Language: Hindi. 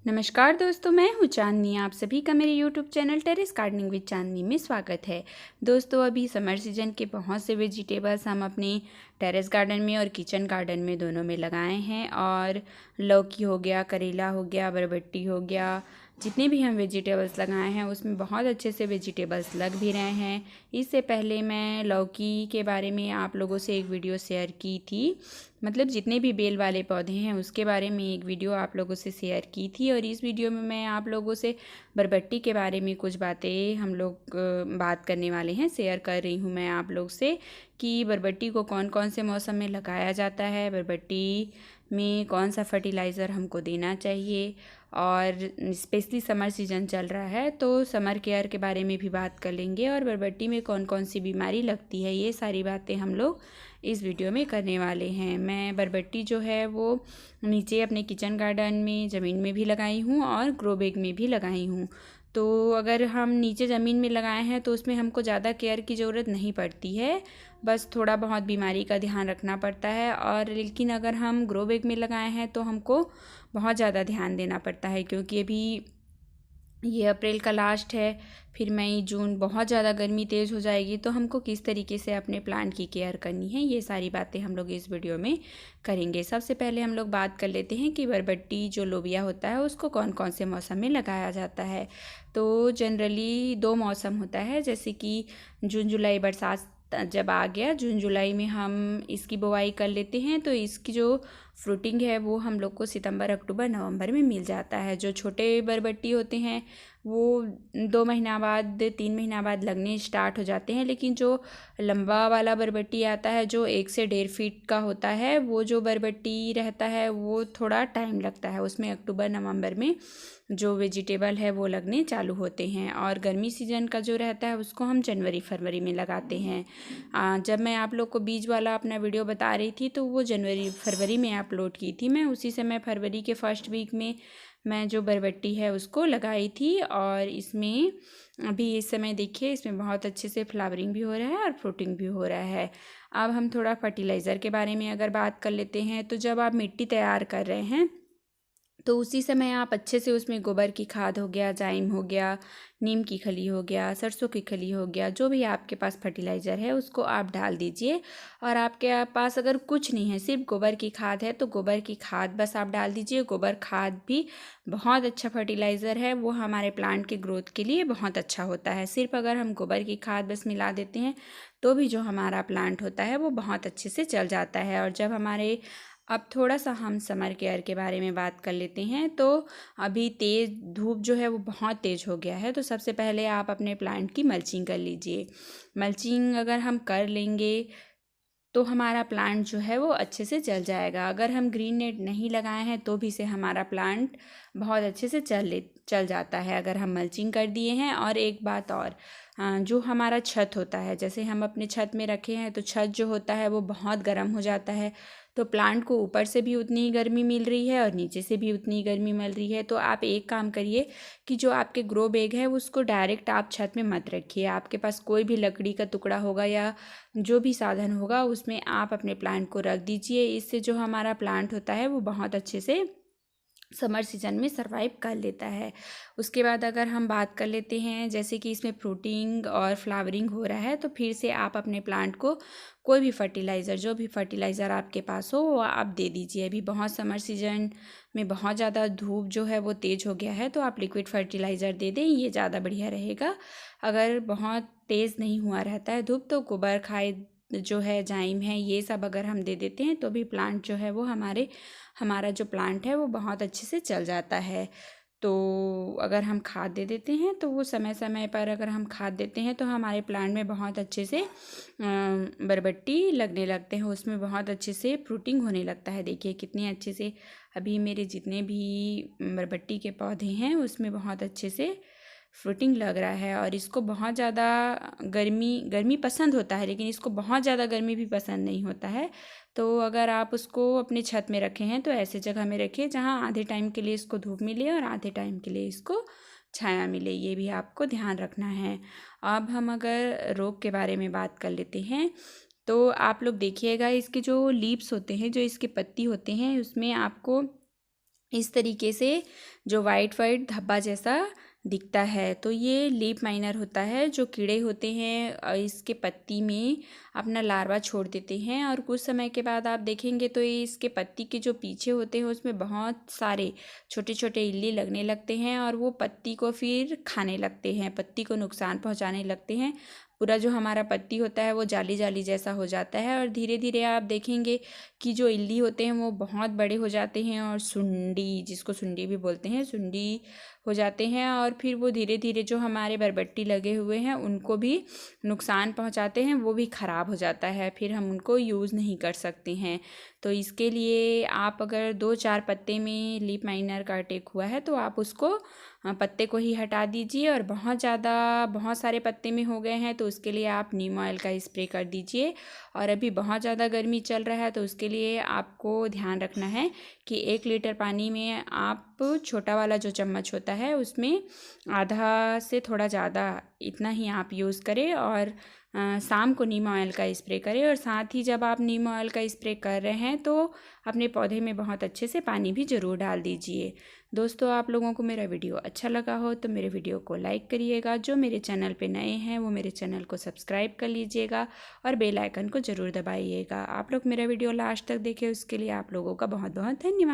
नमस्कार दोस्तों, मैं हूँ चांदनी। आप सभी का मेरे YouTube channel terrace gardening with Chandni में स्वागत है। दोस्तों, अभी समर सीजन के बहुत से वेजिटेबल्स हम अपने टेरेस गार्डन में और किचन गार्डन में दोनों में लगाए हैं। और लौकी हो गया, करेला हो गया, बरबट्टी हो गया, जितने भी हम वेजिटेबल्स लगाए हैं उसमें बहुत अच्छे से वेजिटेबल्स लग भी रहे हैं। इससे पहले मैं लौकी के बारे में आप लोगों से एक वीडियो शेयर की थी, मतलब जितने भी बेल वाले पौधे हैं उसके बारे में एक वीडियो आप लोगों से शेयर की थी। और इस वीडियो में मैं आप लोगों से बरबट्टी के बारे में कुछ बातें हम लोग बात करने वाले हैं। शेयर कर रही हूँ मैं आप लोग से कि बरबट्टी को कौन कौन से मौसम में लगाया जाता है, बरबट्टी में कौन सा फर्टिलाइज़र हमको देना चाहिए, और स्पेशली समर सीजन चल रहा है तो समर केयर के बारे में भी बात कर लेंगे। और बरबट्टी में कौन कौन सी बीमारी लगती है, ये सारी बातें हम लोग इस वीडियो में करने वाले हैं। मैं बरबट्टी जो है वो नीचे अपने किचन गार्डन में ज़मीन में भी लगाई हूँ और ग्रो बैग में भी लगाई हूँ। तो अगर हम नीचे ज़मीन में लगाए हैं तो उसमें हमको ज़्यादा केयर की ज़रूरत नहीं पड़ती है, बस थोड़ा बहुत बीमारी का ध्यान रखना पड़ता है। और लेकिन अगर हम ग्रो बैग में लगाए हैं तो हमको बहुत ज़्यादा ध्यान देना पड़ता है, क्योंकि अभी ये अप्रैल का लास्ट है, फिर मई जून बहुत ज़्यादा गर्मी तेज़ हो जाएगी। तो हमको किस तरीके से अपने प्लांट की केयर करनी है, ये सारी बातें हम लोग इस वीडियो में करेंगे। सबसे पहले हम लोग बात कर लेते हैं कि बरबट्टी जो लोबिया होता है उसको कौन कौन से मौसम में लगाया जाता है। तो जनरली दो मौसम होता है, जैसे कि जून जुलाई बरसात जब आ गया, जून जुलाई में हम इसकी बुवाई कर लेते हैं तो इसकी जो फ्रूटिंग है वो हम लोग को सितंबर अक्टूबर नवंबर में मिल जाता है। जो छोटे बरबट्टी होते हैं वो 2 महीना बाद 3 महीना बाद लगने स्टार्ट हो जाते हैं, लेकिन जो लंबा वाला बरबट्टी आता है जो 1 से 1.5 फीट का होता है, वो जो बरबट्टी रहता है वो थोड़ा टाइम लगता है, उसमें अक्टूबर नवंबर में जो वेजिटेबल है वो लगने चालू होते हैं। और गर्मी सीजन का जो रहता है उसको हम जनवरी फरवरी में लगाते हैं। जब मैं आप लोग को बीज वाला अपना वीडियो बता रही थी तो वो जनवरी फरवरी में अपलोड की थी मैं। उसी समय फरवरी के फर्स्ट वीक में मैं जो बरबट्टी है उसको लगाई थी। और इसमें अभी इस समय देखिए इसमें बहुत अच्छे से फ्लावरिंग भी हो रहा है और फ्रूटिंग भी हो रहा है। अब हम थोड़ा फर्टिलाइज़र के बारे में अगर बात कर लेते हैं, तो जब आप मिट्टी तैयार कर रहे हैं तो उसी समय आप अच्छे से उसमें गोबर की खाद हो गया, जाइम हो गया, नीम की खली हो गया, सरसों की खली हो गया, जो भी आपके पास फर्टिलाइज़र है उसको आप डाल दीजिए। और आपके पास अगर कुछ नहीं है, सिर्फ गोबर की खाद है, तो गोबर की खाद बस आप डाल दीजिए। गोबर खाद भी बहुत अच्छा फर्टिलाइज़र है, वो हमारे प्लांट के ग्रोथ के लिए बहुत अच्छा होता है। सिर्फ अगर हम गोबर की खाद बस मिला देते हैं तो भी जो हमारा प्लांट होता है वो बहुत अच्छे से चल जाता है। और जब हमारे अब थोड़ा सा हम समर केयर के बारे में बात कर लेते हैं। तो अभी तेज़ धूप जो है वो बहुत तेज़ हो गया है, तो सबसे पहले आप अपने प्लांट की मल्चिंग कर लीजिए। मल्चिंग अगर हम कर लेंगे तो हमारा प्लांट जो है वो अच्छे से चल जाएगा। अगर हम ग्रीन नेट नहीं लगाए हैं तो भी से हमारा प्लांट बहुत अच्छे से चल जाता है अगर हम मल्चिंग कर दिए हैं। और एक बात और, जो हमारा छत होता है, जैसे हम अपने छत में रखे हैं तो छत जो होता है वो बहुत गर्म हो जाता है, तो प्लांट को ऊपर से भी उतनी ही गर्मी मिल रही है और नीचे से भी उतनी ही गर्मी मिल रही है। तो आप एक काम करिए कि जो आपके ग्रो बैग है उसको डायरेक्ट आप छत में मत रखिए। आपके पास कोई भी लकड़ी का टुकड़ा होगा या जो भी साधन होगा उसमें आप अपने प्लांट को रख दीजिए। इससे जो हमारा प्लांट होता है वो बहुत अच्छे से समर सीजन में सर्वाइव कर लेता है। उसके बाद अगर हम बात कर लेते हैं, जैसे कि इसमें फ्रूटिंग और फ्लावरिंग हो रहा है, तो फिर से आप अपने प्लांट को कोई भी फर्टिलाइज़र, जो भी फर्टिलाइज़र आपके पास हो वो आप दे दीजिए। अभी बहुत समर सीजन में बहुत ज़्यादा धूप जो है वो तेज़ हो गया है, तो आप लिक्विड फर्टिलाइज़र दे दें, ये ज़्यादा बढ़िया रहेगा। अगर बहुत तेज़ नहीं हुआ रहता है धूप तो गोबर खाद जो है, जाइम है, ये सब अगर हम दे देते हैं तो भी प्लांट जो है वो हमारा जो प्लांट है वो बहुत अच्छे से चल जाता है। तो अगर हम खाद दे देते हैं तो वो समय समय पर अगर हम खाद देते हैं तो हमारे प्लांट में बहुत अच्छे से बरबट्टी लगने लगते हैं, उसमें बहुत अच्छे से फ्रूटिंग होने लगता है। देखिए कितनी अच्छे से अभी मेरे जितने भी बरबट्टी के पौधे हैं उसमें बहुत अच्छे से फ्रूटिंग लग रहा है। और इसको बहुत ज़्यादा गर्मी पसंद होता है, लेकिन इसको बहुत ज़्यादा गर्मी भी पसंद नहीं होता है। तो अगर आप उसको अपने छत में रखे हैं तो ऐसे जगह में रखिए जहाँ आधे टाइम के लिए इसको धूप मिले और आधे टाइम के लिए इसको छाया मिले, ये भी आपको ध्यान रखना है। अब हम अगर रोग के बारे में बात कर लेते हैं, तो आप लोग देखिएगा इसके जो लीव्स होते हैं, जो इसके पत्ती होते हैं, उसमें आपको इस तरीके से जो वाइट वाइट धब्बा जैसा दिखता है। तो ये लीफ माइनर होता है, जो कीड़े होते हैं इसके पत्ती में अपना लार्वा छोड़ देते हैं और कुछ समय के बाद आप देखेंगे तो ये इसके पत्ती के जो पीछे होते हैं उसमें बहुत सारे छोटे छोटे इल्ली लगने लगते हैं और वो पत्ती को फिर खाने लगते हैं, पत्ती को नुकसान पहुंचाने लगते हैं। पूरा जो हमारा पत्ती होता है वो जाली जाली जैसा हो जाता है और धीरे धीरे आप देखेंगे कि जो इल्ली होते हैं वो बहुत बड़े हो जाते हैं और सुंडी, जिसको सुंडी भी बोलते हैं, सुंडी हो जाते हैं और फिर वो धीरे धीरे जो हमारे बरबट्टी लगे हुए हैं उनको भी नुकसान पहुंचाते हैं, वो भी ख़राब हो जाता है, फिर हम उनको यूज़ नहीं कर सकते हैं। तो इसके लिए आप अगर 2-4 पत्ते में लीफ माइनर का अटैक हुआ है तो आप उसको पत्ते को ही हटा दीजिए। और बहुत सारे पत्ते में हो गए हैं तो उसके लिए आप नीम ऑयल का स्प्रे कर दीजिए। और अभी बहुत ज़्यादा गर्मी चल रहा है तो उसके लिए आपको ध्यान रखना है कि 1 लीटर पानी में आप छोटा वाला जो चम्मच होता है उसमें आधा से थोड़ा ज़्यादा इतना ही आप यूज़ करें और शाम को नीम ऑयल का स्प्रे करें। और साथ ही जब आप नीम ऑयल का स्प्रे कर रहे हैं तो अपने पौधे में बहुत अच्छे से पानी भी ज़रूर डाल दीजिए। दोस्तों, आप लोगों को मेरा वीडियो अच्छा लगा हो तो मेरे वीडियो को लाइक करिएगा। जो मेरे चैनल पे नए हैं वो मेरे चैनल को सब्सक्राइब कर लीजिएगा और बेल आइकन को ज़रूर दबाइएगा। आप लोग मेरा वीडियो लास्ट तक देखें उसके लिए आप लोगों का बहुत बहुत धन्यवाद।